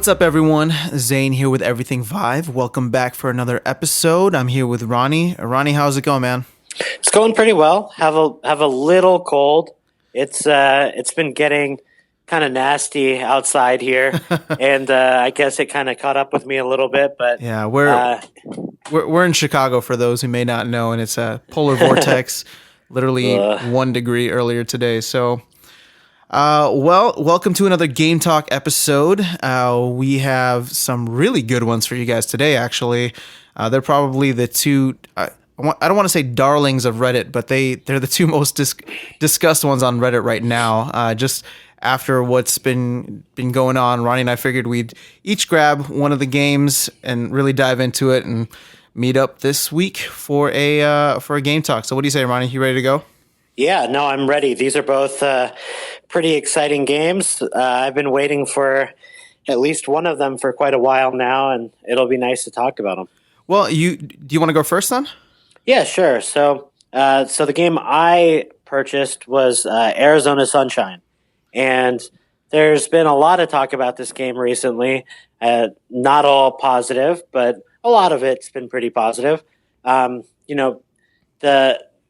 What's up, everyone? Zane here with Everything Vive. Welcome back for another episode. I'm here with Ronnie. Ronnie, how's it going, man? It's going pretty well. Have a little cold. It's been getting kind of nasty outside here, and I guess it kind of caught up with me a little bit. But Yeah, we're in Chicago for those who may not know, and it's a polar vortex, literally 1 degree earlier today. So, welcome to another Game Talk episode. We have some really good ones for you guys today. Actually, they're probably the two. I don't want to say darlings of Reddit, but they're the two most discussed ones on Reddit right now. Just after what's been going on, Ronnie and I figured we'd each grab one of the games and really dive into it and meet up this week for a game talk. So what do you say, Ronnie? You ready to go? Yeah, no, I'm ready. These are both pretty exciting games. I've been waiting for at least one of them for quite a while now, and it'll be nice to talk about them. Well, do you want to go first then? Yeah, sure. So the game I purchased was Arizona Sunshine. And there's been a lot of talk about this game recently. Not all positive, but a lot of it's been pretty positive.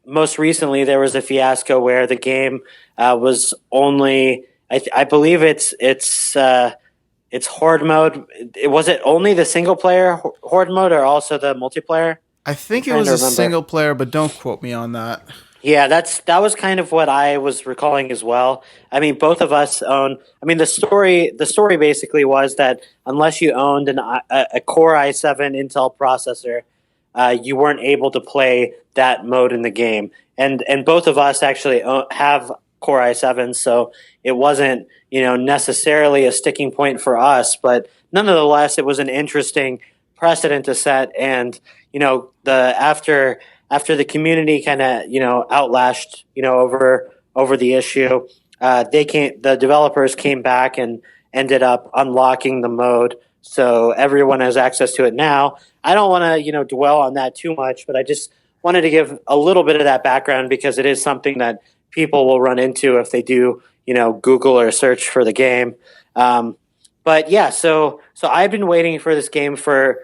Most recently there was a fiasco where the game was only, I believe it's horde mode. Was it only the single player horde mode or also the multiplayer? I think it was a single player, but don't quote me on that. Yeah, that was kind of what I was recalling as well. I mean, both of us own. I mean, the story basically was that unless you owned a Core i7 Intel processor, you weren't able to play that mode in the game. And both of us actually have Core i7s, so it wasn't necessarily a sticking point for us. But nonetheless, it was an interesting precedent to set. And after the community kind of outlashed over the issue, the developers came back and ended up unlocking the mode, so everyone has access to it now. I don't want to dwell on that too much, but I just wanted to give a little bit of that background because it is something that people will run into if they do Google or search for the game. But yeah, so I've been waiting for this game for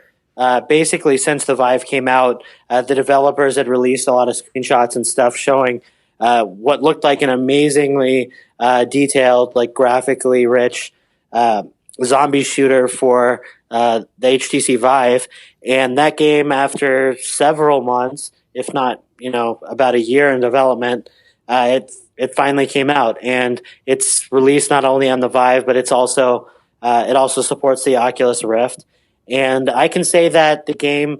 basically since the Vive came out. The developers had released a lot of screenshots and stuff showing what looked like an amazingly detailed, like graphically rich zombie shooter for the HTC Vive. And that game, after several months, if not about a year in development, it finally came out, and it's released not only on the Vive, but it also supports the Oculus Rift. And I can say that the game,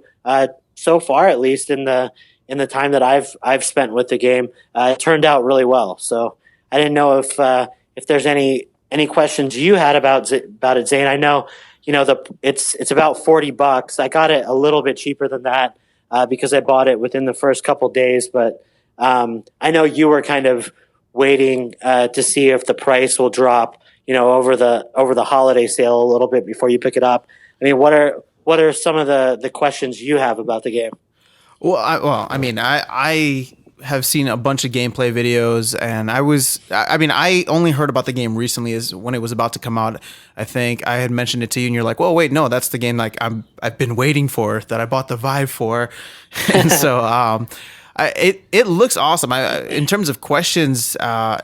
so far at least in the time that I've spent with the game, turned out really well. So I didn't know if there's any questions you had about it, Zane. I know it's about $40. I got it a little bit cheaper than that because I bought it within the first couple days. But I know you were kind of waiting to see if the price will drop, over the holiday sale a little bit before you pick it up. I mean, what are some of the questions you have about the game? I have seen a bunch of gameplay videos, and I only heard about the game recently is when it was about to come out. I think I had mentioned it to you, and you're like, "Well, wait, no, that's the game I've been waiting for, that I bought the Vive for," and so it looks awesome. In terms of questions, I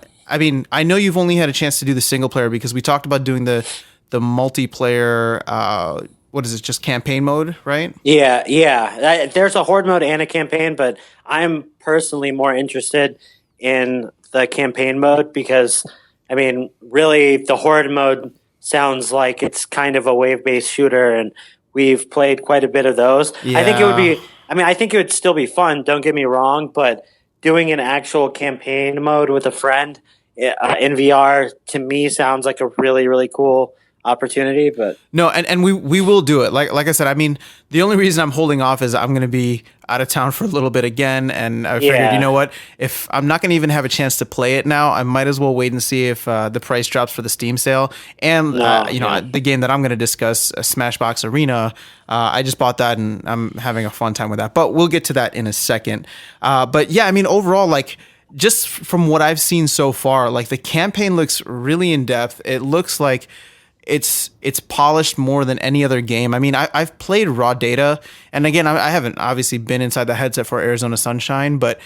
know you've only had a chance to do the single player because we talked about doing the multiplayer, what is it, just campaign mode, right? Yeah. There's a horde mode and a campaign, but I'm personally more interested in the campaign mode because, really the horde mode sounds like it's kind of a wave-based shooter, and we've played quite a bit of those. Yeah. I think it would still be fun, don't get me wrong, but doing an actual campaign mode with a friend in VR, to me, sounds like a really, really cool opportunity. But no, and we will do it. Like I said, the only reason I'm holding off is I'm going to be out of town for a little bit again, and I figured, you know what, if I'm not going to even have a chance to play it now, I might as well wait and see if the price drops for the Steam sale. And the game that I'm going to discuss, Smashbox Arena, I just bought that and I'm having a fun time with that. But we'll get to that in a second. But yeah, overall, just from what I've seen so far, the campaign looks really in depth. It looks like it's polished more than any other game. I mean, I've played raw data, and again, I haven't obviously been inside the headset for Arizona Sunshine, but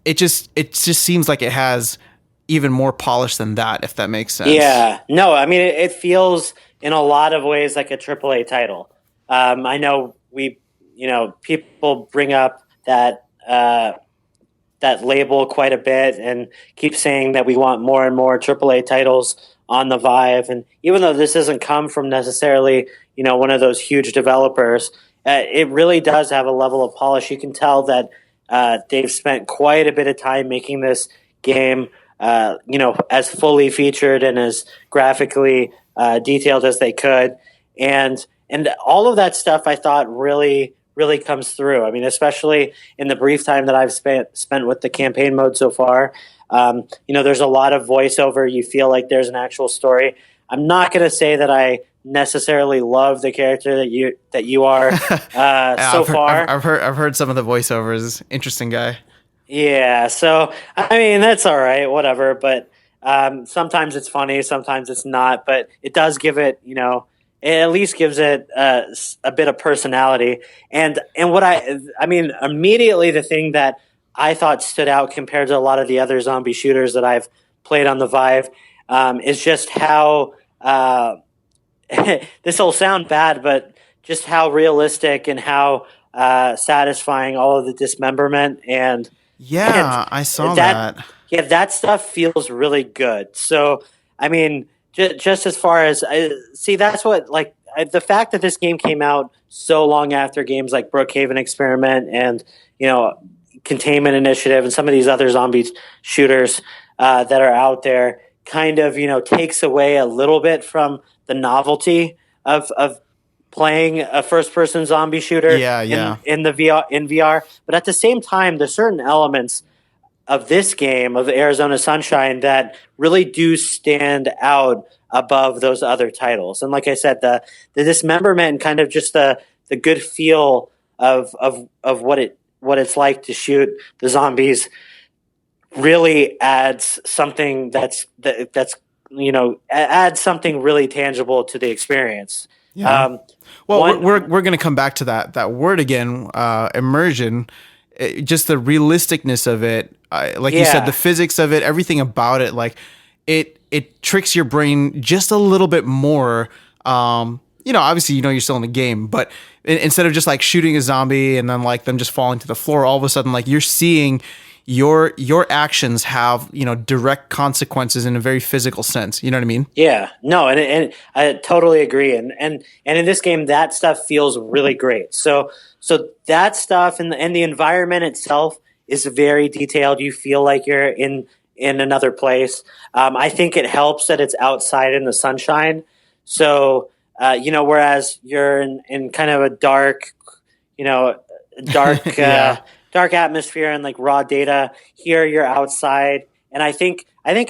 it just seems like it has even more polish than that, if that makes sense. Yeah, no, I mean it feels in a lot of ways like a AAA title. I know people bring up that label quite a bit and keep saying that we want more and more AAA titles on the Vive. And even though this doesn't come from necessarily one of those huge developers, it really does have a level of polish. You can tell that they've spent quite a bit of time making this game as fully featured and as graphically detailed as they could, and all of that stuff I thought really comes through. I mean, especially in the brief time that I've spent with the campaign mode so far. There's a lot of voiceover. You feel like there's an actual story. I'm not going to say that I necessarily love the character that you are far. I've heard some of the voiceovers. Interesting guy. Yeah, so I mean that's all right, whatever. But sometimes it's funny, sometimes it's not. But it does give it, it at least gives it a bit of personality. And what I mean, immediately the thing that I thought stood out compared to a lot of the other zombie shooters that I've played on the Vive is just how this will sound bad, but just how realistic and how satisfying all of the dismemberment and I saw that. Yeah, that stuff feels really good. So, I mean, just as far as that's what the fact that this game came out so long after games like Brookhaven Experiment and Containment Initiative and some of these other zombie shooters that are out there kind of takes away a little bit from the novelty of playing a first-person zombie shooter in VR. But at the same time, there's certain elements of this game, of Arizona Sunshine, that really do stand out above those other titles. And like I said, the dismemberment and kind of just the good feel of what it's like to shoot the zombies really adds something adds something really tangible to the experience. Yeah. We're going to come back to that word again, immersion. Just the realisticness of it, you said, the physics of it, everything about it, like it tricks your brain just a little bit more. Obviously, you're still in the game, but instead of just like shooting a zombie and then like them just falling to the floor, all of a sudden, like you're seeing your actions have direct consequences in a very physical sense. You know what I mean? Yeah, no, and I totally agree. And in this game, that stuff feels really great. So that stuff and the environment itself is very detailed. You feel like you're in another place. I think it helps that it's outside in the sunshine. So whereas you're in kind of a dark, dark atmosphere and like raw data. Here you're outside, and I think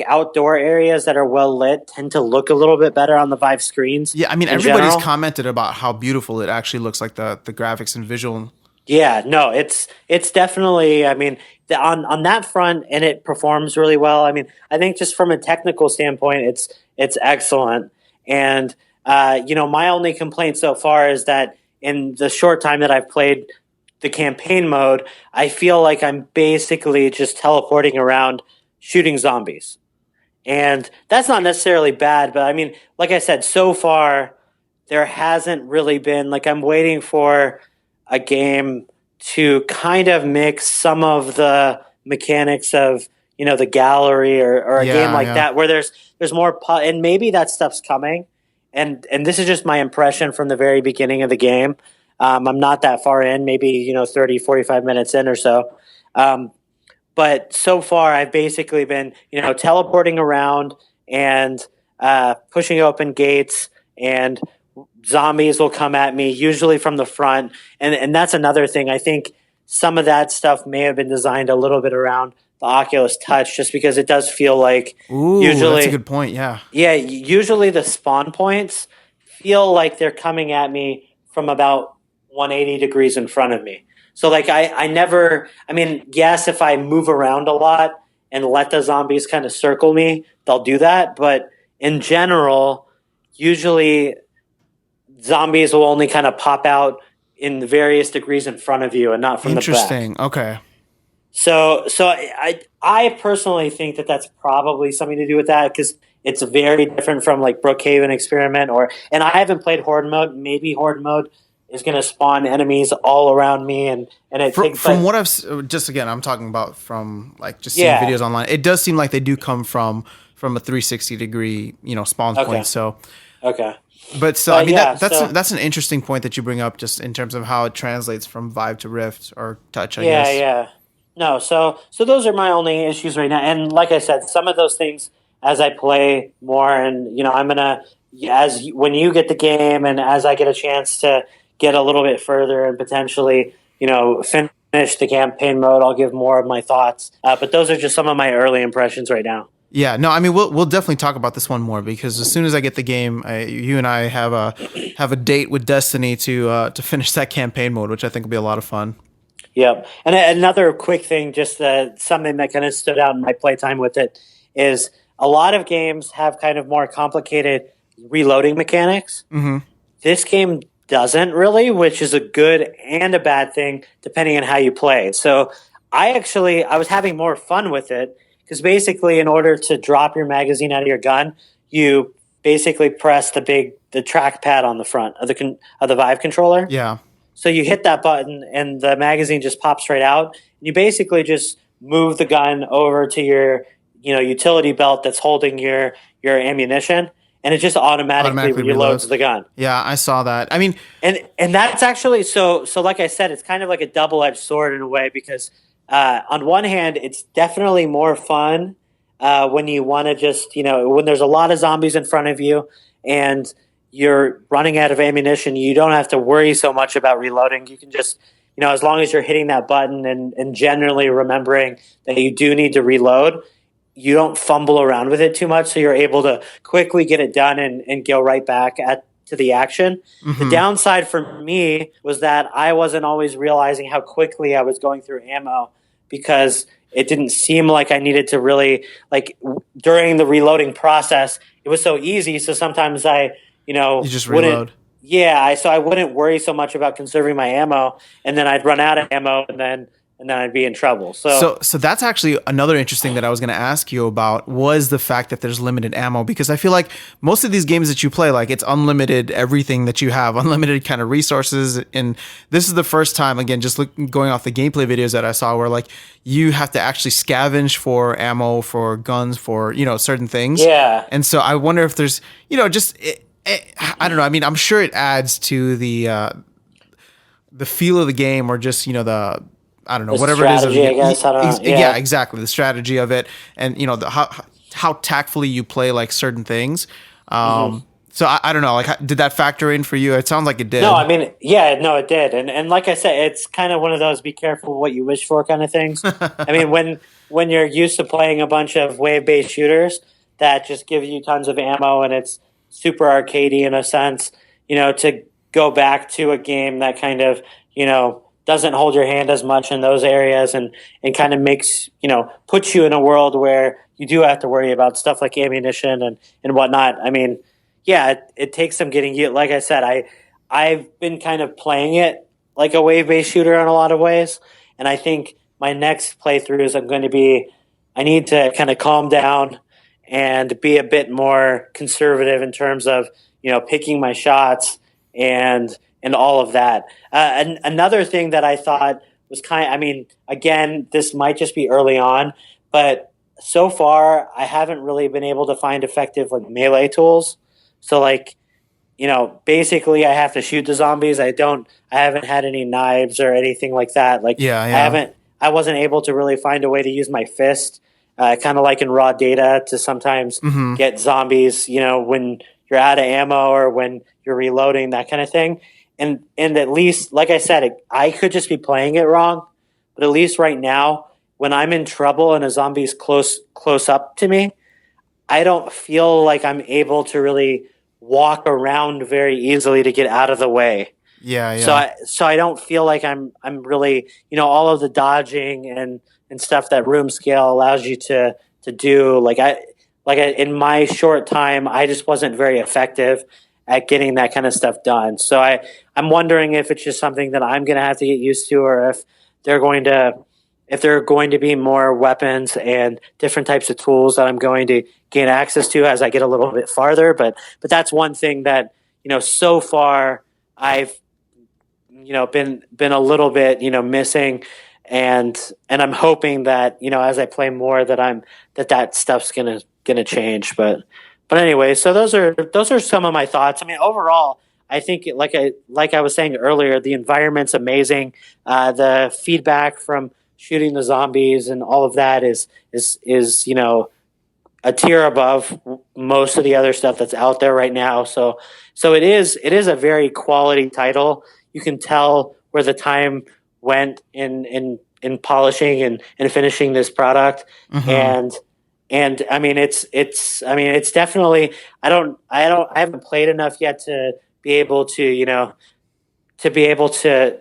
outdoor areas that are well lit tend to look a little bit better on the Vive screens. Yeah, I mean everybody's commented about how beautiful it actually looks, like the graphics and visual. Yeah, no, it's definitely. I mean, on that front, and it performs really well. I mean, I think just from a technical standpoint, it's excellent. And my only complaint so far is that in the short time that I've played the campaign mode, I feel like I'm basically just teleporting around shooting zombies. And that's not necessarily bad, but I mean, like I said, so far there hasn't really been, like, I'm waiting for a game to kind of mix some of the mechanics of, the gallery or a game like that, where there's more, and maybe that stuff's coming. And this is just my impression from the very beginning of the game. I'm not that far in, maybe, 30, 45 minutes in or so. But so far I've basically been, teleporting around and pushing open gates, and zombies will come at me, usually from the front. And that's another thing. I think some of that stuff may have been designed a little bit around the Oculus Touch, just because it does feel like usually, that's a good point. Yeah. Yeah. Usually the spawn points feel like they're coming at me from about 180 degrees in front of me. So like yes, if I move around a lot and let the zombies kind of circle me, they'll do that. But in general, usually zombies will only kind of pop out in various degrees in front of you and not from the back. Interesting. Okay. So I personally think that that's probably something to do with that because it's very different from like Brookhaven Experiment and I haven't played Horde mode. Maybe Horde mode is going to spawn enemies all around me and it takes from what I've just again I'm talking about from like just seeing videos online. It does seem like they do come from a 360 degree spawn point. So okay. But still, I mean, that's an interesting point that you bring up, just in terms of how it translates from Vive to Rift or Touch. I guess. Yeah. No, so those are my only issues right now, and like I said, some of those things as I play more, and I'm gonna when you get the game, and as I get a chance to get a little bit further and potentially finish the campaign mode, I'll give more of my thoughts. But those are just some of my early impressions right now. Yeah, no, I mean we'll definitely talk about this one more because as soon as I get the game, you and I have a date with Destiny to finish that campaign mode, which I think will be a lot of fun. Yep, and another quick thing, just something that kind of stood out in my playtime with it is a lot of games have kind of more complicated reloading mechanics. Mm-hmm. This game doesn't really, which is a good and a bad thing depending on how you play. So I was having more fun with it. Because basically, in order to drop your magazine out of your gun, you basically press the trackpad on the front of the Vive controller. Yeah. So you hit that button, and the magazine just pops right out. You basically just move the gun over to your utility belt that's holding your ammunition, and it just automatically reloads the gun. Yeah, I saw that. I mean, and that's actually so. Like I said, it's kind of like a double-edged sword in a way because. On one hand, it's definitely more fun when you want to just, when there's a lot of zombies in front of you and you're running out of ammunition, you don't have to worry so much about reloading. You can just, as long as you're hitting that button and generally remembering that you do need to reload, you don't fumble around with it too much. So you're able to quickly get it done and go right back to the action. Mm-hmm. The downside for me was that I wasn't always realizing how quickly I was going through ammo because it didn't seem like I needed to really during the reloading process. It was so easy, so sometimes I you just reload. So I wouldn't worry so much about conserving my ammo, and then I'd run out of ammo, and then I'd be in trouble. So that's actually another interesting that I was going to ask you about was the fact that there's limited ammo, because I feel like most of these games that you play, like it's unlimited, everything that you have, unlimited kind of resources. And this is the first time, again, just going off the gameplay videos that I saw where like you have to actually scavenge for ammo, for guns, for, certain things. Yeah. And so I wonder if there's, I don't know. I mean, I'm sure it adds to the feel of the game or just, I don't know, whatever it is. I guess. I don't know. Yeah, exactly. The strategy of it, and how tactfully you play like certain things. So I don't know. Like, did that factor in for you? It sounds like it did. No, I mean, it did. And like I said, it's kind of one of those be careful what you wish for kind of things. I mean, when you're used to playing a bunch of wave-based shooters that just give you tons of ammo and it's super arcadey in a sense, to go back to a game that kind of, doesn't hold your hand as much in those areas and kind of makes, puts you in a world where you do have to worry about stuff like ammunition and whatnot. I mean, yeah, it takes some getting you. Like I said, I've been kind of playing it like a wave-based shooter in a lot of ways. And I think my next playthroughs I need to kind of calm down and be a bit more conservative in terms of, picking my shots and all of that. And another thing that I thought was again, this might just be early on, but so far I haven't really been able to find effective like melee tools. So basically I have to shoot the zombies. I haven't had any knives or anything like that. I wasn't able to really find a way to use my fist, kind of like in raw data to sometimes get zombies, when you're out of ammo or when you're reloading, that kind of thing. And at least, like I said, I could just be playing it wrong, but at least right now, when I'm in trouble and a zombie's close up to me, I don't feel like I'm able to really walk around very easily to get out of the way. Yeah. So I don't feel like I'm really, all of the dodging and stuff that room scale allows you to do. in my short time, I just wasn't very effective at getting that kind of stuff done. So I'm wondering if it's just something that I'm going to have to get used to, or they're going to if there are going to be more weapons and different types of tools that I'm going to gain access to as I get a little bit farther. But that's one thing that, so far I've, been a little bit, missing, and I'm hoping that, as I play more that stuff's gonna change. But anyway, so those are some of my thoughts. I mean, overall, I think like I was saying earlier, the environment's amazing. The feedback from shooting the zombies and all of that is a tier above most of the other stuff that's out there right now. So it is a very quality title. You can tell where the time went in polishing and finishing this product. And I mean it's definitely I haven't played enough yet to be able to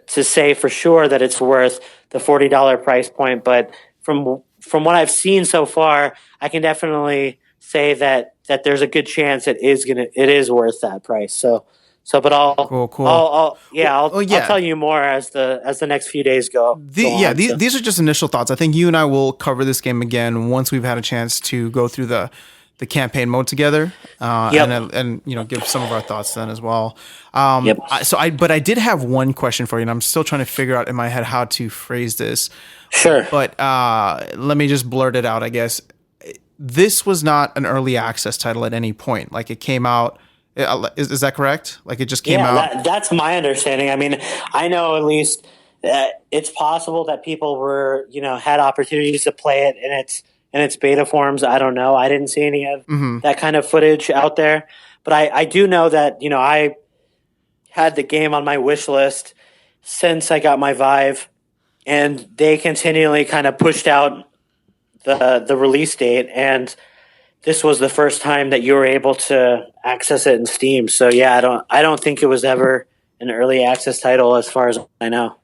say for sure that it's worth the $40 price point, but from what I've seen so far, I can definitely say that there's a good chance it is worth that price. But Cool. I'll tell you more as the next few days go. These are just initial thoughts. I think you and I will cover this game again once we've had a chance to go through the campaign mode together, and give some of our thoughts then as well. But I did have one question for you, and I'm still trying to figure out in my head how to phrase this. Sure. But let me just blurt it out, I guess. This was not an early access title at any point. Like, it came out. Is that correct? Like, it just came out? That's my understanding. I mean, I know at least it's possible that people were, had opportunities to play it in its beta forms. I don't know. I didn't see any of that kind of footage out there. But I do know that, I had the game on my wish list since I got my Vive, and they continually kind of pushed out the release date, and this was the first time that you were able to access it in Steam. So yeah, I don't think it was ever an early access title as far as I know.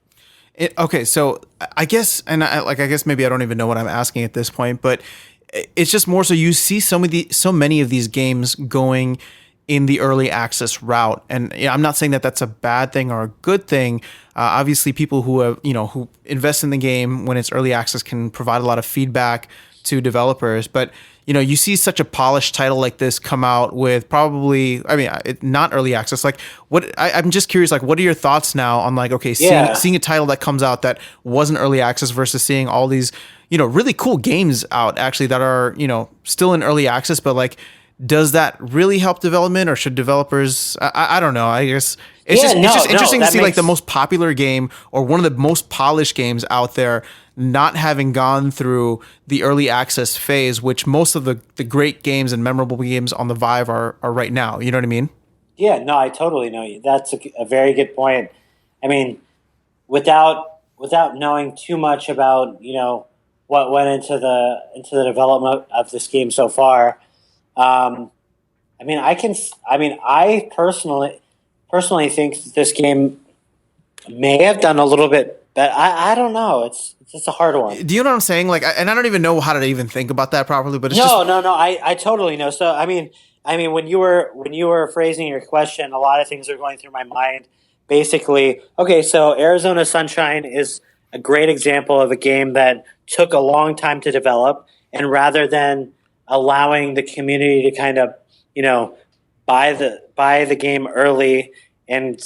Okay, so I guess, and I guess maybe I don't even know what I'm asking at this point, but it's just more so you see so many of these games going in the early access route, and I'm not saying that that's a bad thing or a good thing. Obviously, people who have who invest in the game when it's early access can provide a lot of feedback to developers, but you see such a polished title like this come out with probably, not early access. Like, I'm just curious, like, what are your thoughts now on, like, okay, seeing a title that comes out that wasn't early access versus seeing all these, really cool games out actually that are, still in early access, but like, does that really help development, or should developers, I don't know. I guess it's just interesting to see like the most popular game or one of the most polished games out there not having gone through the early access phase, which most of the great games and memorable games on the Vive are right now. You know what I mean? Yeah, no, I totally know you. That's a very good point. I mean, without knowing too much about, what went into the development of this game so far, I personally think this game may have done a little bit, but I don't know. It's just a hard one. Do you know what I'm saying? Like, and I don't even know how to even think about that properly. But it's no. I totally know. So I mean, when you were phrasing your question, a lot of things are going through my mind. Basically, okay, so Arizona Sunshine is a great example of a game that took a long time to develop, and rather than allowing the community to kind of, buy the game early and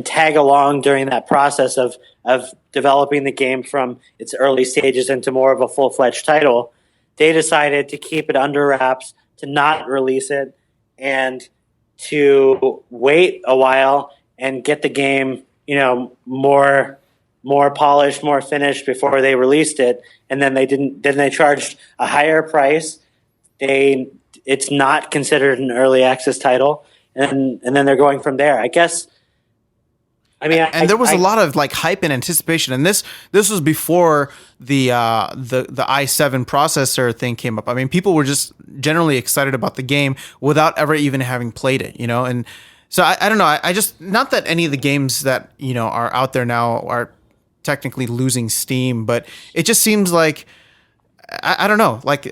tag along during that process of developing the game from its early stages into more of a full-fledged title, they decided to keep it under wraps, to not release it, and to wait a while and get the game, more polished, more finished before they released it. And then they charged a higher price. It's not considered an early access title, and then they're going from there, I guess. I mean, there was a lot of like hype and anticipation, and this was before the i7 processor thing came up. I mean, people were just generally excited about the game without ever even having played it, and so I don't know. I just, not that any of the games that are out there now are technically losing steam, but it just seems like I don't know. Like,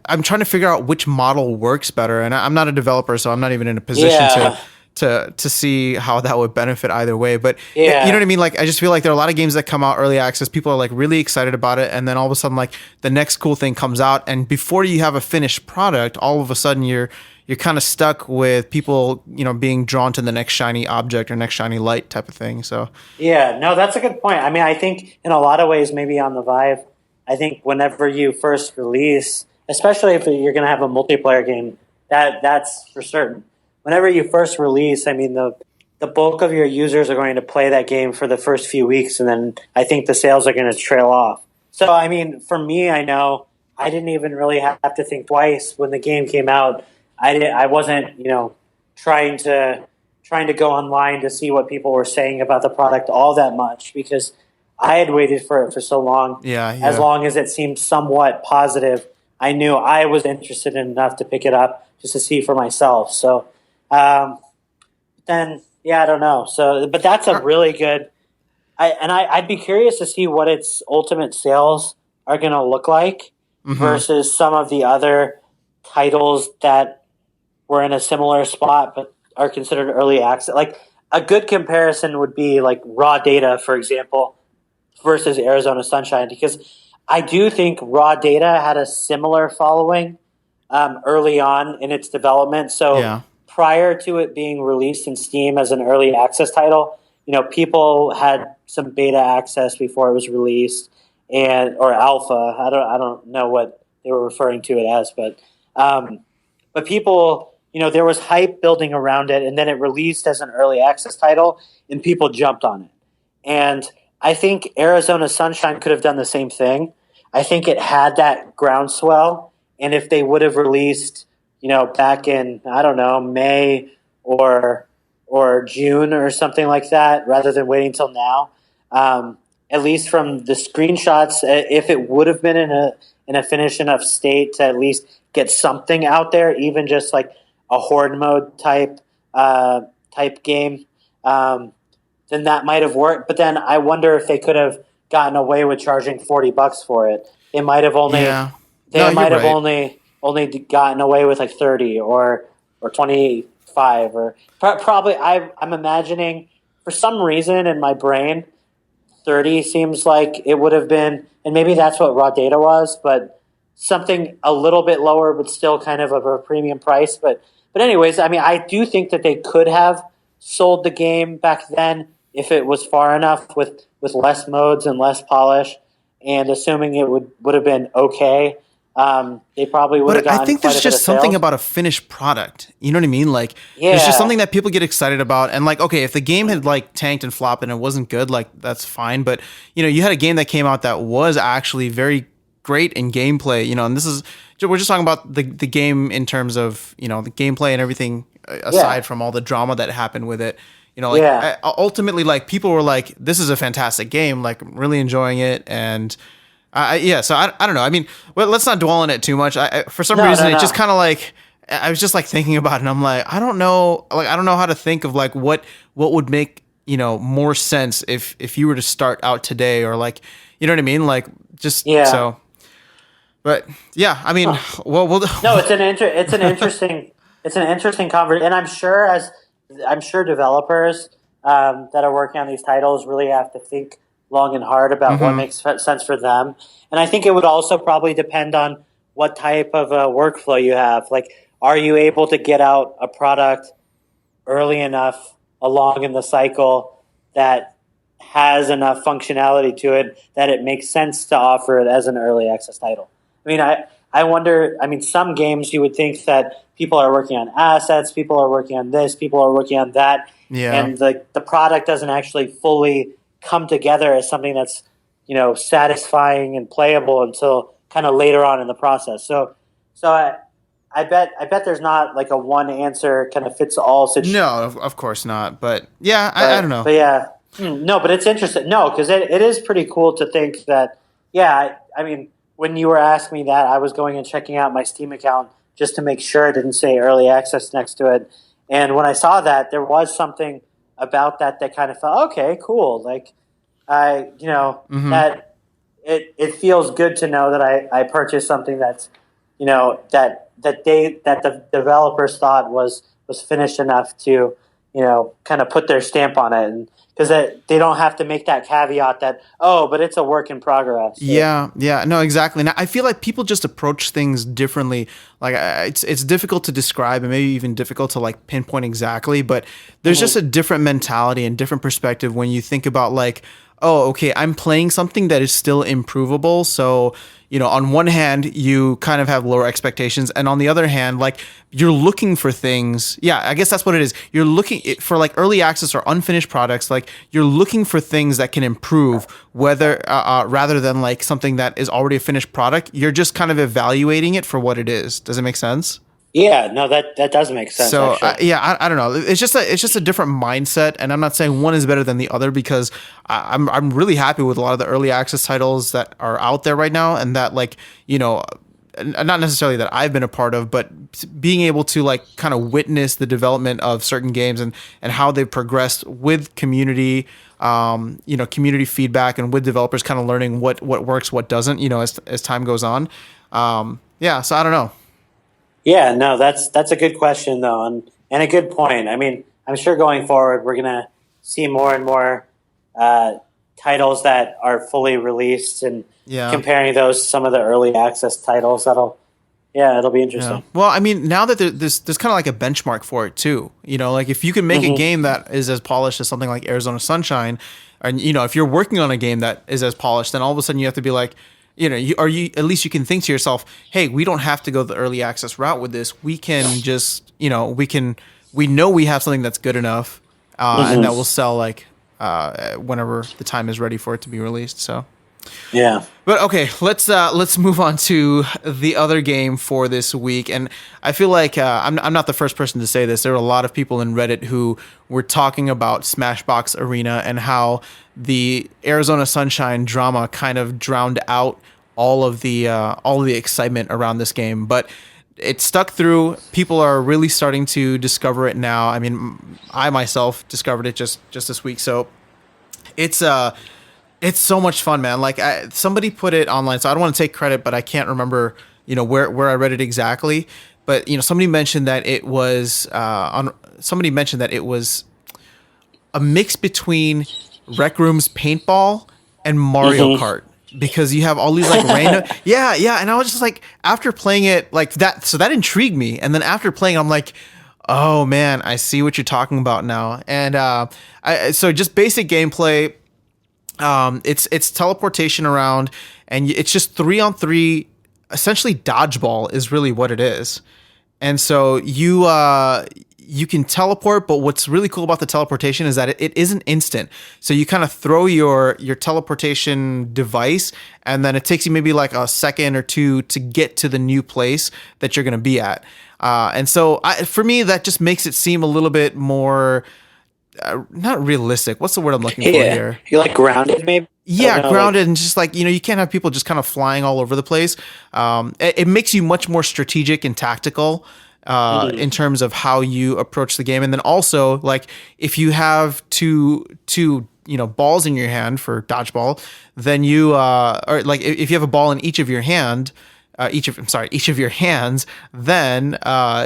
I'm trying to figure out which model works better. And I'm not a developer, so I'm not even in a position Yeah. to see how that would benefit either way. But you know Yeah. what I mean? Like, I just feel like there are a lot of games that come out early access. People are like really excited about it. And then all of a sudden, like the next cool thing comes out. And before you have a finished product, all of a sudden you're kind of stuck with people, being drawn to the next shiny object or next shiny light type of thing. So Yeah, no, that's a good point. I mean, I think in a lot of ways, maybe on the Vive, I think whenever you first release, especially if you're going to have a multiplayer game, that's for certain. Whenever you first release, I mean, the bulk of your users are going to play that game for the first few weeks, and then I think the sales are going to trail off. So, I mean, for me, I know I didn't even really have to think twice when the game came out. I wasn't, trying to go online to see what people were saying about the product all that much because I had waited for it for so long. yeah, As yeah. long as it seemed somewhat positive, I knew I was interested enough to pick it up just to see for myself. So then, yeah, I don't know. So, but that's a really good. I'd be curious to see what its ultimate sales are going to look like versus some of the other titles that were in a similar spot but are considered early access. Like a good comparison would be like Raw Data, for example, versus Arizona Sunshine, because I do think Raw Data had a similar following early on in its development. So Yeah. prior to it being released in Steam as an early access title, people had some beta access before it was released or alpha. I don't know what they were referring to it as, but people, there was hype building around it, and then it released as an early access title, and people jumped on it. And I think Arizona Sunshine could have done the same thing. I think it had that groundswell, and if they would have released, back in, I don't know, May or June or something like that, rather than waiting till now, at least from the screenshots, if it would have been in a finished enough state to at least get something out there, even just like a horde mode type game, then that might have worked. But then I wonder if they could have gotten away with charging $40 for it. They might have only Yeah. No, you're right. only gotten away with like 30 or 25 or probably. I'm imagining for some reason in my brain 30 seems like it would have been, and maybe that's what Raw Data was, but something a little bit lower, but still kind of a premium price. But anyways, I mean, I do think that they could have sold the game back then if it was far enough with less modes and less polish, and assuming it would have been okay. They probably would have But I gotten think quite there's a bit of just something sales. about a finished product. You know what I mean? Like, there's Yeah. just something that people get excited about. And like, okay, if the game had like tanked and flopped and it wasn't good, like that's fine. But you had a game that came out that was actually very great in gameplay. And we're just talking about the game in terms of the gameplay and everything aside from all the drama that happened with it. Yeah. Ultimately, like people were like, "This is a fantastic game. Like, I'm really enjoying it." And so I don't know. I mean, well, let's not dwell on it too much. For some reason, No. it just kind of like I was just like thinking about it, and I'm like, I don't know. Like, I don't know how to think of like what would make more sense if you were to start out today, or like, you know what I mean? Like, just Yeah. so. But yeah, I mean, well, No, it's an interesting conversation, and I'm sure developers that are working on these titles really have to think long and hard about what makes sense for them. And I think it would also probably depend on what type of workflow you have. Like, are you able to get out a product early enough along in the cycle that has enough functionality to it that it makes sense to offer it as an early access title? I mean, I wonder, I mean, some games you would think that people are working on assets, people are working on this, people are working on that, Yeah. and the product doesn't actually fully come together as something that's, satisfying and playable until kind of later on in the process. So I bet there's not like a one answer kind of fits all situation. no, of course not. But yeah, I don't know. But yeah, no, but it's interesting. No, because it is pretty cool to think that. Yeah, I mean, when you were asking me that, I was going and checking out my Steam account just to make sure it didn't say early access next to it. And when I saw that, there was something about that kind of felt okay, cool. Like that it feels good to know that I purchased something that's that the developers thought was finished enough to kind of put their stamp on it, and because they don't have to make that caveat that, oh, but it's a work in progress. Yeah, yeah, no, exactly. Now, I feel like people just approach things differently. Like it's difficult to describe and maybe even difficult to like pinpoint exactly, but there's just a different mentality and different perspective when you think about like, oh, okay, I'm playing something that is still improvable. So, on one hand, you kind of have lower expectations, and on the other hand, like you're looking for things. Yeah, I guess that's what it is. You're looking for like early access or unfinished products. Like you're looking for things that can improve, whether rather than like something that is already a finished product. You're just kind of evaluating it for what it is. Does it make sense? Yeah, no, that does make sense. So Actually, I don't know. It's just a different mindset, and I'm not saying one is better than the other because I'm really happy with a lot of the early access titles that are out there right now, and that like not necessarily that I've been a part of, but being able to like kind of witness the development of certain games and how they've progressed with community, community feedback, and with developers kind of learning what works, what doesn't, as time goes on. Yeah, so I don't know. yeah, no, that's a good question though, and a good point. I mean, I'm sure going forward we're gonna see more and more uh, titles that are fully released, and Yeah. comparing those to some of the early access titles. It'll be Yeah. interesting. Well, I mean, now that there's kind of like a benchmark for it too. Like if you can make a game that is as polished as something like Arizona Sunshine, and if you're working on a game that is as polished, then all of a sudden you have to be like, you at least you can think to yourself, hey, we don't have to go the early access route with this. We can just, we know we have something that's good enough, and that will sell like whenever the time is ready for it to be released. So. Yeah. But okay, let's move on to the other game for this week, and I feel like I'm not the first person to say this. There are a lot of people in Reddit who were talking about Smashbox Arena and how the Arizona Sunshine drama kind of drowned out all of the excitement around this game, but it stuck through. People are really starting to discover it now. I mean, I myself discovered it just this week, so it's so much fun, man. Like somebody put it online, so I don't want to take credit, but I can't remember, where I read it exactly. But somebody mentioned that it was somebody mentioned that it was a mix between Rec Room's paintball and Mario Kart because you have all these like random, yeah. And I was just like, after playing it like that, so that intrigued me. And then after playing, I'm like, oh man, I see what you're talking about now. And so just basic gameplay. It's teleportation around, and it's just 3-on-3. Essentially, dodgeball is really what it is. And so you can teleport, but what's really cool about the teleportation is that it isn't instant. So you kind of throw your teleportation device, and then it takes you maybe like a second or two to get to the new place that you're going to be at. And so for me, that just makes it seem a little bit more. Not realistic. What's the word I'm looking for here? You're like grounded, maybe. Yeah, know, grounded, and just like you can't have people just kind of flying all over the place. It makes you much more strategic and tactical in terms of how you approach the game, and then also like if you have two balls in your hand for dodgeball, then you or like if you have a ball in each of your each of your hands, then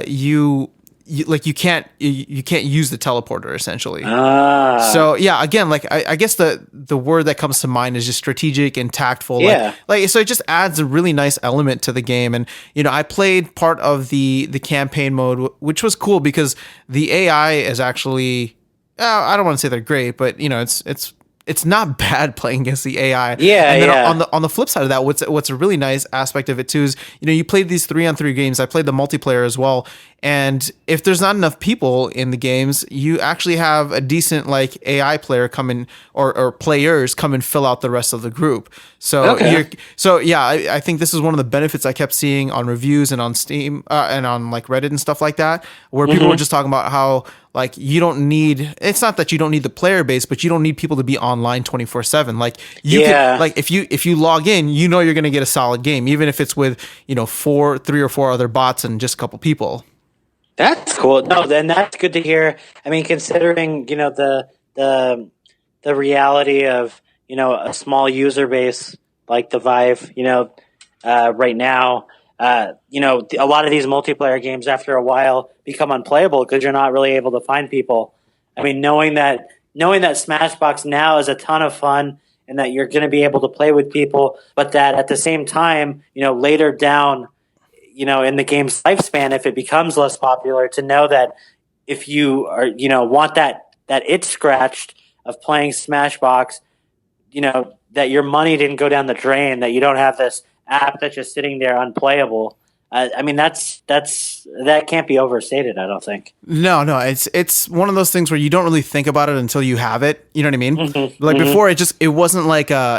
you can't use the teleporter essentially. So yeah, again, like I guess the word that comes to mind is just strategic and tactful. Yeah. Like so it just adds a really nice element to the game. And I played part of the campaign mode, which was cool because the AI is actually I don't want to say they're great, but it's not bad playing against the AI. Yeah, and then yeah. on the flip side of that, what's a really nice aspect of it too is you played these 3-on-3 games. I played the multiplayer as well, and if there's not enough people in the games, you actually have a decent like AI player come in or players come and fill out the rest of the group. So Okay. I think this is one of the benefits I kept seeing on reviews and on Steam and on like Reddit and stuff like that, where people were just talking about how like you don't need. It's not that you don't need the player base, but you don't need people to be online 24/7. Like you can like if you log in, you're gonna get a solid game, even if it's with 3 or 4 other bots and just a couple people. That's cool. No, then that's good to hear. I mean, considering the reality of a small user base like the Vive, right now, a lot of these multiplayer games after a while become unplayable because you're not really able to find people. I mean, knowing that Smashbox now is a ton of fun and that you're going to be able to play with people, but that at the same time, later down, in the game's lifespan, if it becomes less popular, to know that if you are, want that itch scratched of playing Smashbox, that your money didn't go down the drain, that you don't have this app that's just sitting there unplayable. I mean, that can't be overstated, I don't think. No, it's one of those things where you don't really think about it until you have it. You know what I mean? Mm-hmm. Like before, it wasn't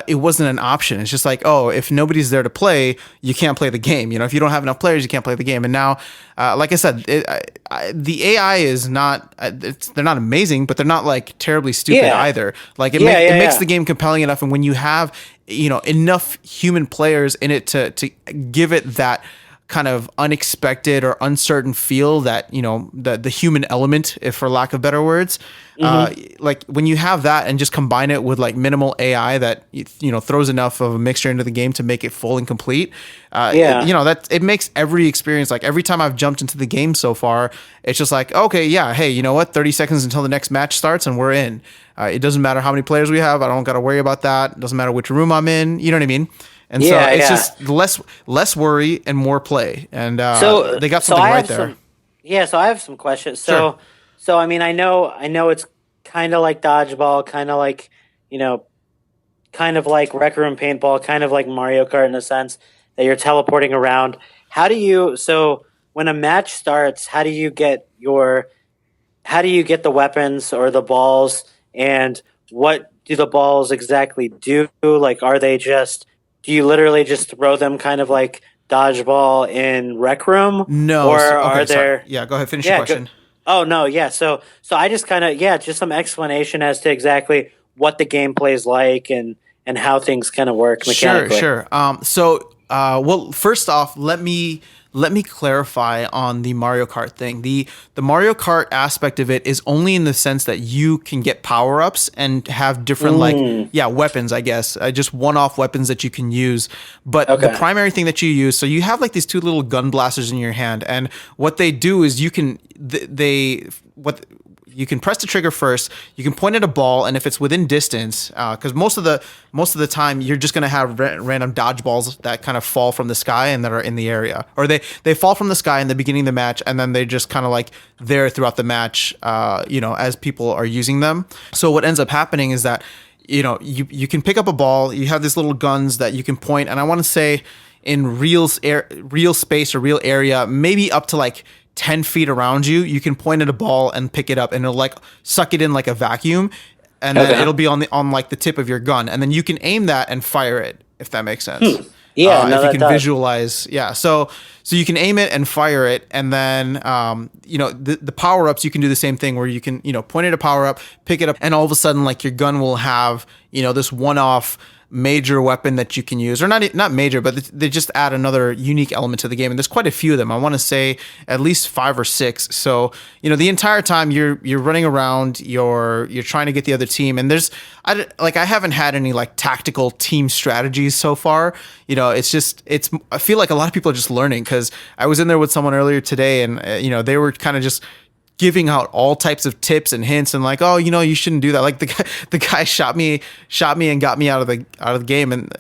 it wasn't an option. It's just like, oh, if nobody's there to play, you can't play the game. If you don't have enough players, you can't play the game. And now, like I said, the AI is not, they're not amazing, but they're not like terribly stupid either. Like it makes the game compelling enough. And when you have, enough human players in it to give it that kind of unexpected or uncertain feel, that the human element, if for lack of better words, like when you have that and just combine it with like minimal AI that throws enough of a mixture into the game to make it full and complete, it makes every experience, like every time I've jumped into the game so far, it's just like, okay, yeah, hey, you know what, 30 seconds until the next match starts and we're in. It doesn't matter how many players we have, I don't got to worry about that. It doesn't matter which room I'm in, you know what I mean? And so it's just less worry and more play. And they got something right there. So I have some questions. Sure. So I mean, I know it's kind of like dodgeball, kind of like Rec Room paintball, kind of like Mario Kart in a sense that you're teleporting around. So when a match starts, how do you get the weapons or the balls, and what do the balls exactly do? Like, do you literally just throw them kind of like dodgeball in Rec Room? No. Or are there? Yeah, go ahead. Finish your question. Oh, no. Yeah. So I just kind of, just some explanation as to exactly what the gameplay is like and how things kind of work mechanically. Sure. Well, first off, let me clarify on the Mario Kart thing. The Mario Kart aspect of it is only in the sense that you can get power-ups and have different weapons, I guess. Just one-off weapons that you can use. But the primary thing that you use, so you have like these two little gun blasters in your hand, and what they do is you can press the trigger first. You can point at a ball, and if it's within distance, because most of the time you're just gonna have random dodgeballs that kind of fall from the sky and that are in the area, or they fall from the sky in the beginning of the match, and then they just kind of like there throughout the match, as people are using them. So what ends up happening is that you can pick up a ball. You have these little guns that you can point, and I want to say in real space or real area, maybe up to like 10 feet around you, you can point at a ball and pick it up, and it'll like suck it in like a vacuum, and then it'll be on like the tip of your gun, and then you can aim that and fire it, if that makes sense. If you can visualize. So you can aim it and fire it, and then the power-ups, you can do the same thing where you can point at a power-up, pick it up, and all of a sudden like your gun will have this one-off major weapon that you can use, or not major, but they just add another unique element to the game. And there's quite a few of them. I want to say at least 5 or 6. So the entire time you're running around, you're trying to get the other team, and I haven't had any like tactical team strategies so far. I feel like a lot of people are just learning, because I was in there with someone earlier today, and they were kind of just giving out all types of tips and hints, and like, oh, you shouldn't do that. Like the guy shot me and got me out of the game. And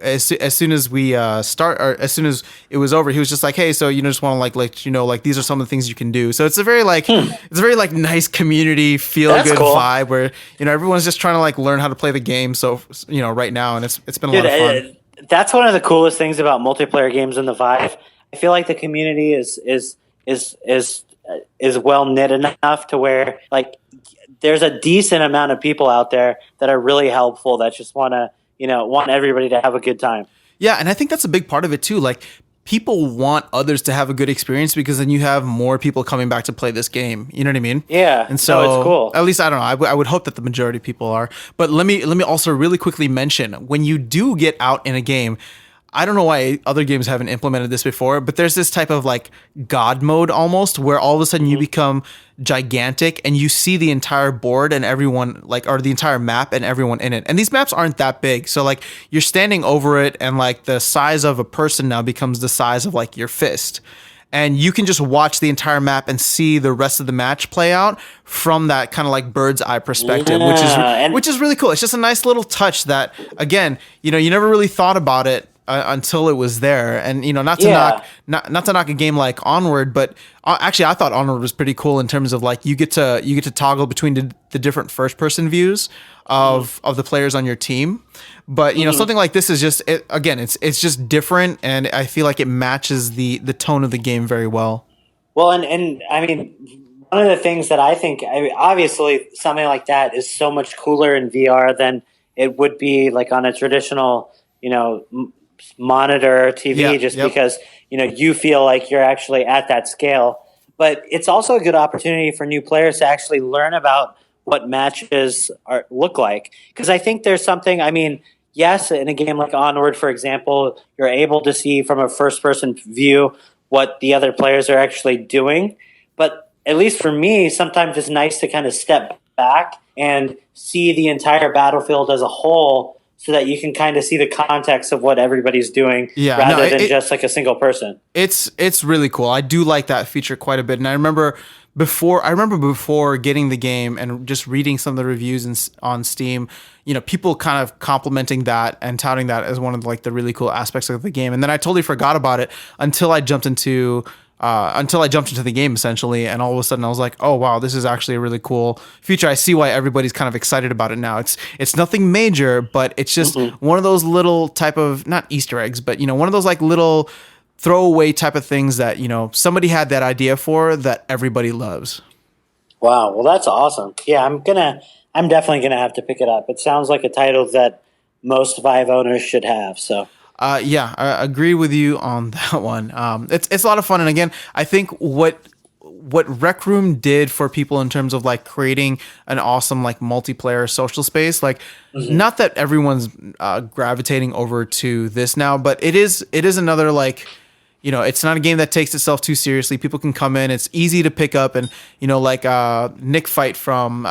as soon as we as soon as it was over, he was just like, hey, so just want to like let you know, like these are some of the things you can do. So it's a very nice community feel good vibe where everyone's just trying to like learn how to play the game. So right now, and it's been a lot of fun. That's one of the coolest things about multiplayer games in the Vive. I feel like the community is well knit enough to where like there's a decent amount of people out there that are really helpful, that just want everybody to have a good time. Yeah, and I think that's a big part of it too. Like people want others to have a good experience, because then you have more people coming back to play this game. You know what I mean? Yeah. And so it's cool. At least I don't know. I would hope that the majority of people are. But let me also really quickly mention, when you do get out in a game, I don't know why other games haven't implemented this before, but there's this type of like God mode almost where all of a sudden you become gigantic and you see the entire board and everyone like, or the entire map and everyone in it. And these maps aren't that big. So like you're standing over it and like the size of a person now becomes the size of like your fist. And you can just watch the entire map and see the rest of the match play out from that kind of like bird's eye perspective, which is really cool. It's just a nice little touch that, again, you know, you never really thought about it until it was there. And you know, not to knock a game like Onward, but actually, I thought Onward was pretty cool in terms of like you get to toggle between the different first person views of the players on your team. But you know, something like this is just it's just different, and I feel like it matches the tone of the game very well. Well, and I mean, one of the things that I think, obviously, something like that is so much cooler in VR than it would be like on a traditional, you know, monitor TV, because you know you feel like you're actually at that scale. But it's also a good opportunity for new players to actually learn about what matches look like, because I think there's something. I mean, yes, in a game like Onward, for example, you're able to see from a first-person view what the other players are actually doing. But at least for me, sometimes it's nice to kind of step back and see the entire battlefield as a whole, so that you can kind of see the context of what everybody's doing, rather than just like a single person. It's really cool. I do like that feature quite a bit, and I remember before getting the game and just reading some of the reviews on Steam, you know, people kind of complimenting that and touting that as one of like the really cool aspects of the game. And then I totally forgot about it until I jumped into the game essentially, and all of a sudden I was like, oh wow, this is actually a really cool feature. I see why everybody's kind of excited about it now. It's nothing major, but it's just one of those little type of, not Easter eggs, but you know, one of those like little throwaway type of things that, you know, somebody had that idea for that everybody loves. Wow, well that's awesome. Yeah, I'm definitely gonna have to pick it up. It sounds like a title that most Vive owners should have. So yeah, I agree with you on that one. It's a lot of fun, and again, I think what Rec Room did for people in terms of like creating an awesome like multiplayer social space, like not that everyone's gravitating over to this now, but it is another like, you know, it's not a game that takes itself too seriously. People can come in, it's easy to pick up, and you know, like Nick Fight from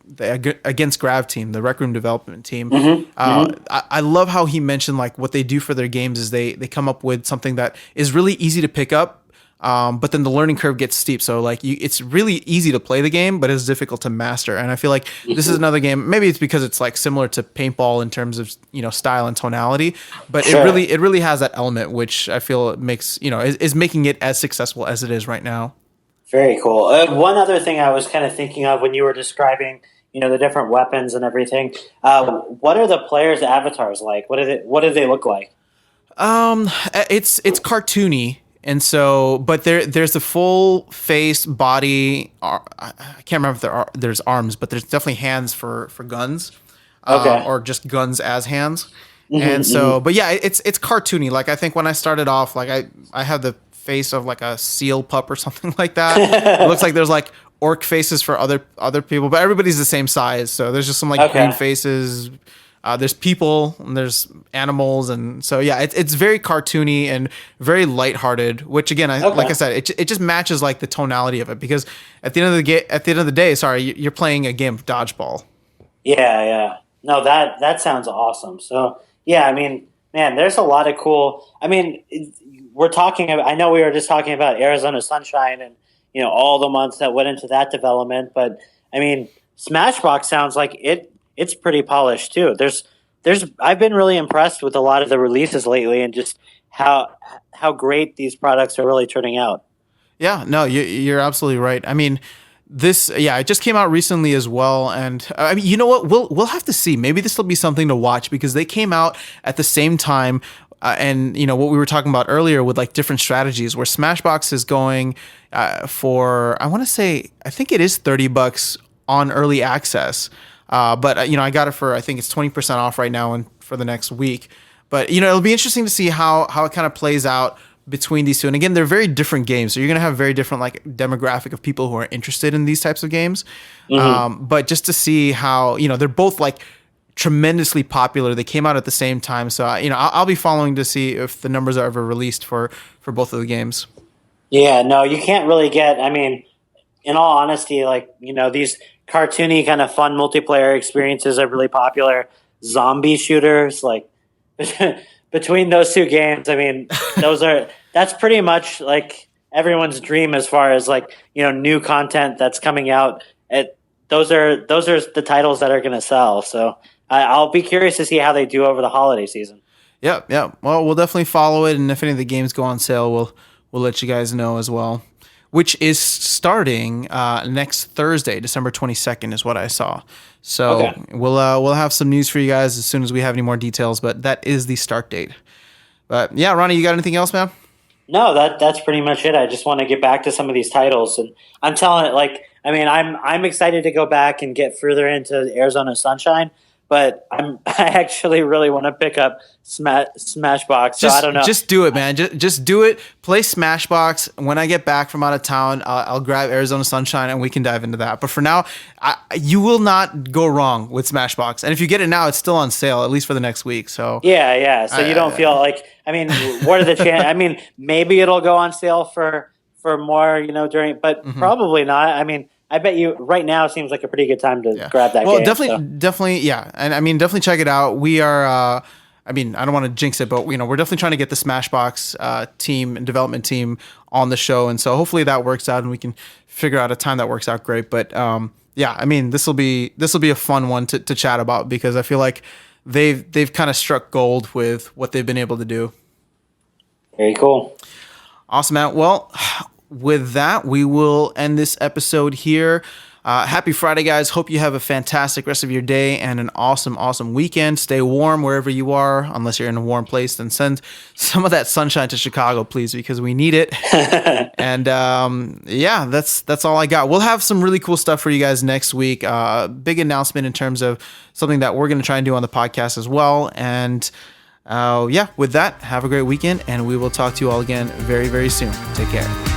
the Against Grav team, the Rec Room development team. I love how he mentioned like what they do for their games is they come up with something that is really easy to pick up, but then the learning curve gets steep. So like it's really easy to play the game, but it's difficult to master. And I feel like this is another game. Maybe it's because it's like similar to paintball in terms of, you know, style and tonality, but it really has that element, which I feel makes, you know, is making it as successful as it is right now. Very cool. One other thing I was kind of thinking of when you were describing, you know, the different weapons and everything. What are the players' avatars like? What do they look like? It's cartoony. And so, but there's the full face, body. I can't remember if there's arms, but there's definitely hands for guns, or just guns as hands. And so, but yeah, it's cartoony. Like I think when I started off, like I had the face of like a seal pup or something like that. It looks like there's like orc faces for other people, but everybody's the same size. So there's just some like green faces. There's people and there's animals, and so yeah, it's very cartoony and very lighthearted. Which again, like I said, it just matches like the tonality of it, because at the end of the day, sorry, you're playing a game of dodgeball. Yeah. No, that sounds awesome. So yeah, I mean, man, there's a lot of cool. I mean, we're talking about. I know we were just talking about Arizona Sunshine and, you know, all the months that went into that development, but I mean, Smashbox sounds like it's pretty polished too. I've been really impressed with a lot of the releases lately, and just how great these products are really turning out. Yeah, no, you're absolutely right. I mean, it just came out recently as well, and I mean, you know what? We'll have to see. Maybe this will be something to watch, because they came out at the same time. And you know what we were talking about earlier with like different strategies, where Smashbox is going for, I think it is $30 on early access. But you know, I got it for, I think it's 20% off right now and for the next week. But you know, it'll be interesting to see how it kind of plays out between these two. And again, they're very different games, so you're gonna have very different like demographic of people who are interested in these types of games. But just to see how, you know, they're both like tremendously popular. They came out at the same time, so I'll be following to see if the numbers are ever released for both of the games. Yeah, no, you can't really get. I mean, in all honesty, like, these cartoony kind of fun multiplayer experiences are really popular. Zombie shooters, like between those two games, I mean, that's pretty much like everyone's dream as far as like, new content that's coming out. Those are the titles that are going to sell. So I'll be curious to see how they do over the holiday season. Yep. Well, we'll definitely follow it, and if any of the games go on sale, we'll let you guys know as well. Which is starting next Thursday, December 22nd, is what I saw. So okay. We'll have some news for you guys as soon as we have any more details. But that is the start date. But yeah, Ronnie, you got anything else, man? No, that's pretty much it. I just want to get back to some of these titles, and I'm telling it, like, I mean, I'm excited to go back and get further into Arizona Sunshine. But I actually really want to pick up Smashbox. So I don't know. Just do it, man. Just do it. Play Smashbox. When I get back from out of town, I'll grab Arizona Sunshine and we can dive into that. But for now, you will not go wrong with Smashbox. And if you get it now, it's still on sale, at least for the next week. So yeah. So you don't feel like, I mean, what are the chances? I mean, maybe it'll go on sale for more, during, but probably not. I mean, I bet you right now seems like a pretty good time to grab that game. Well, definitely, yeah. And I mean, definitely check it out. We are, I don't want to jinx it, but we're definitely trying to get the Smashbox team and development team on the show. And so hopefully that works out and we can figure out a time that works out great. But yeah, I mean, this will be a fun one to chat about because I feel like they've kind of struck gold with what they've been able to do. Very cool. Awesome, man. Well, with that, we will end this episode here. Happy Friday, guys. Hope you have a fantastic rest of your day and an awesome weekend. Stay warm wherever you are, unless you're in a warm place. Then send some of that sunshine to Chicago, please, because we need it. And yeah, that's all I got. We'll have some really cool stuff for you guys next week. Big announcement in terms of something that we're going to try and do on the podcast as well. And yeah, with that, have a great weekend, and we will talk to you all again very, very soon. Take care.